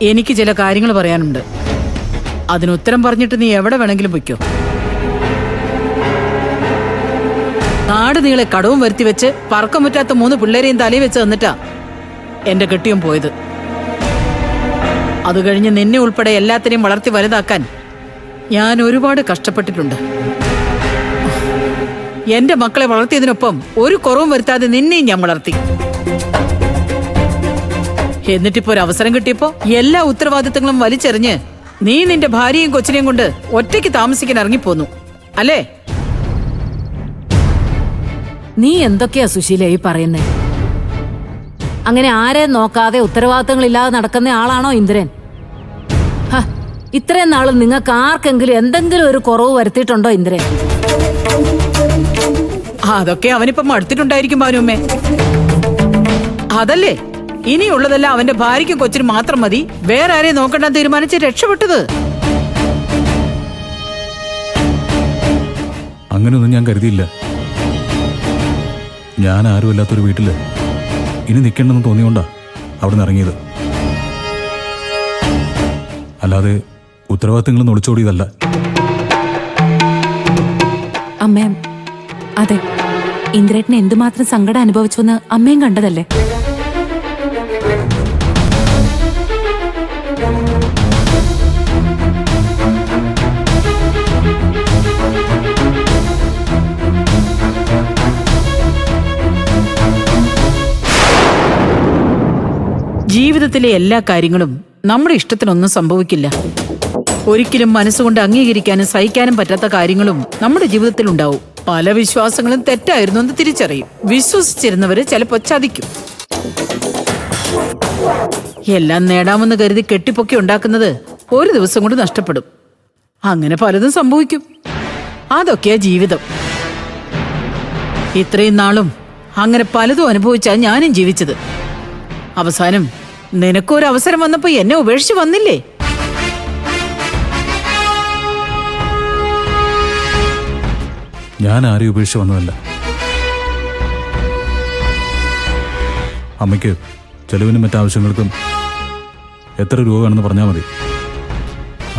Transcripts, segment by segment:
എനിക്ക് ചില കാര്യങ്ങൾ പറയാനുണ്ട്. അതിനുത്തരം പറഞ്ഞിട്ട് നീ എവിടെ വേണമെങ്കിലും പൊയ്ക്കോ. നാട് നീളെ കടവും വരുത്തി വെച്ച് പറക്കം പറ്റാത്ത 3 പിള്ളേരെയും തലയിൽ വെച്ച് തന്നിട്ടാ എന്റെ കെട്ടിയും പോയത്. അത് കഴിഞ്ഞ് നിന്നെ ഉൾപ്പെടെ എല്ലാത്തിനെയും വളർത്തി വലുതാക്കാൻ ഞാൻ ഒരുപാട് കഷ്ടപ്പെട്ടിട്ടുണ്ട്. എന്റെ മക്കളെ വളർത്തിയതിനൊപ്പം ഒരു കുറവും വരുത്താതെ നിന്നെയും ഞാൻ വളർത്തി. എന്നിട്ടിപ്പോ ഒരു അവസരം കിട്ടിയപ്പോ എല്ലാ ഉത്തരവാദിത്തങ്ങളും വലിച്ചെറിഞ്ഞ് നീ നിന്റെ ഭാര്യയും കൊച്ചിനെയും കൊണ്ട് ഒറ്റയ്ക്ക് താമസിക്കാൻ ഇറങ്ങിപ്പോന്നു അല്ലേ? നീ എന്തൊക്കെയാ സുശീല ഈ പറയുന്നേ? അങ്ങനെ ആരെയും നോക്കാതെ ഉത്തരവാദിത്തങ്ങളില്ലാതെ നടക്കുന്ന ആളാണോ ഇന്ദ്രൻ? ഇത്രയും നാള് നിങ്ങൾക്ക് ആർക്കെങ്കിലും എന്തെങ്കിലും ഒരു കുറവ് വരുത്തിയിട്ടുണ്ടോ ഇന്ദ്രൻ? അതൊക്കെ അവനിപ്പം മടുത്തിട്ടുണ്ടായിരിക്കും ഭാനുമ്മേ. അതല്ലേ ഇനിയുള്ളതെല്ലാം അവന്റെ ഭാര്യയ്ക്കും കൊച്ചിനും മാത്രം മതി, വേറെ ആരെയും നോക്കണ്ടെന്ന് തീരുമാനിച്ച് രക്ഷപ്പെട്ടത്. അങ്ങനെയൊന്നും ഞാൻ കരുതിയില്ല. ഞാൻ ആരുമല്ലാത്തൊരു വീട്ടില് ഇനി നിൽക്കണമെന്ന് തോന്നിയോണ്ടാ അവിടെ നിന്ന് ഇറങ്ങിയത്. അല്ലാതെ ഉത്തരവാദിത്തങ്ങൾ ഒളിച്ചോടിയതല്ല. അമ്മേ, അതെ, ഇന്ദ്രേട്ടന് എന്തുമാത്രം സങ്കടം അനുഭവിച്ചുവെന്ന് അമ്മയും കണ്ടതല്ലേ? ജീവിതത്തിലെ എല്ലാ കാര്യങ്ങളും നമ്മുടെ ഇഷ്ടത്തിനൊന്നും സംഭവിക്കില്ല. ഒരിക്കലും മനസ്സുകൊണ്ട് അംഗീകരിക്കാനും സഹിക്കാനും പറ്റാത്ത കാര്യങ്ങളും നമ്മുടെ ജീവിതത്തിൽ ഉണ്ടാവും. പല വിശ്വാസങ്ങളും തെറ്റായിരുന്നു എന്ന് തിരിച്ചറിയും. വിശ്വസിച്ചിരുന്നവര് ചിലപ്പോ ചതിക്കും. എല്ലാം നേടാമെന്ന് കരുതി കെട്ടിപ്പൊക്കി ഉണ്ടാക്കുന്നത് ഒരു ദിവസം കൊണ്ട് നഷ്ടപ്പെടും. അങ്ങനെ പലതും സംഭവിക്കും. അതൊക്കെയാ ജീവിതം. ഇത്രയും നാളും അങ്ങനെ പലതും അനുഭവിച്ചാ ഞാനും ജീവിച്ചത്. അവസാനം നിനക്കൊരു അവസരം വന്നപ്പോ എന്നെ ഉപേക്ഷിച്ച് വന്നില്ലേ? ഞാൻ ആരെയും ഉപേക്ഷിച്ച് വന്നതല്ല. അമ്മയ്ക്ക് ചെലവിനും മറ്റാവശ്യങ്ങൾക്കും എത്ര രൂപ വേണമെന്ന് പറഞ്ഞാൽ മതി.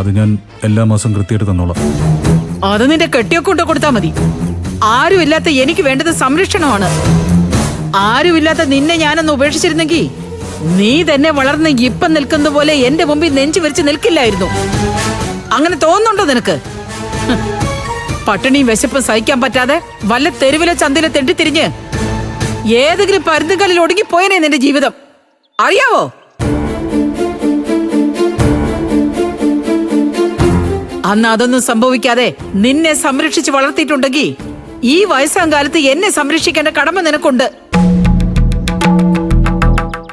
അത് ഞാൻ എല്ലാ മാസവും കൃത്യമായിട്ട് തന്നോളാം. അത് നിന്റെ കെട്ടിയൊക്കെ കൊണ്ട് കൊടുത്താൽ മതി. ആരുമില്ലാത്ത എനിക്ക് വേണ്ടത് സംരക്ഷണമാണ്. ആരുമില്ലാത്ത നിന്നെ ഞാനൊന്ന് ഉപേക്ഷിച്ചിരുന്നെങ്കിൽ നീ തന്നെ വളർന്ന് ഇപ്പം നിൽക്കുന്ന പോലെ എന്റെ മുമ്പിൽ നെഞ്ചു വിരിച്ച് നിൽക്കില്ലായിരുന്നു. അങ്ങനെ തോന്നുന്നുണ്ടോ നിനക്ക്? പട്ടിണിയും വിശപ്പും സഹിക്കാൻ പറ്റാതെ വല്ല തെരുവിലെ ചന്തയിലെ തെണ്ടിത്തിരിഞ്ഞ് ഏതെങ്കിലും പരുന്തുകളിൽ ഒടുങ്ങിപ്പോയനെ നിന്റെ ജീവിതം. അറിയാവോ? അന്ന് അതൊന്നും സംഭവിക്കാതെ നിന്നെ സംരക്ഷിച്ച് വളർത്തിയിട്ടുണ്ടെങ്കിൽ ഈ വയസ്സാം കാലത്ത് എന്നെ സംരക്ഷിക്കേണ്ട കടമ നിനക്കുണ്ട്.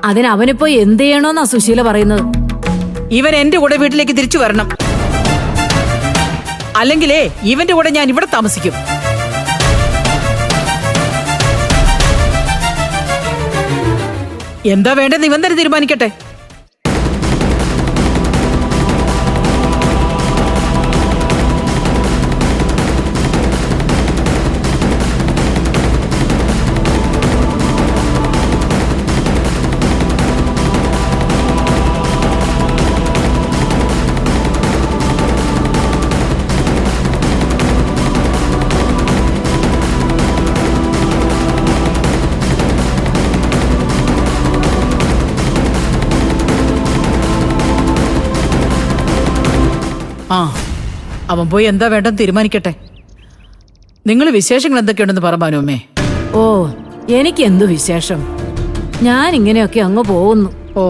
അതിന് അവനിപ്പോ എന്ത് ചെയ്യണോന്നാ സുശീല പറയുന്നത്? ഇവൻ എന്റെ കൂടെ വീട്ടിലേക്ക് തിരിച്ചു വരണം. അല്ലെങ്കിലേ ഇവന്റെ കൂടെ ഞാൻ ഇവിടെ താമസിക്കും. എന്താ വേണ്ടെന്ന് ഇവൻ തന്നെ തീരുമാനിക്കട്ടെ. അവൻ പോയി എന്താ വേണ്ടെന്ന് തീരുമാനിക്കട്ടെ. നിങ്ങൾ വിശേഷങ്ങൾ എന്തൊക്കെയുണ്ടെന്ന് പറഞ്ഞാലുമേ. ഓ, എനിക്ക് എന്തു വിശേഷം? ഞാൻ ഇങ്ങനെയൊക്കെ അങ്ങ് പോകുന്നു. ഓ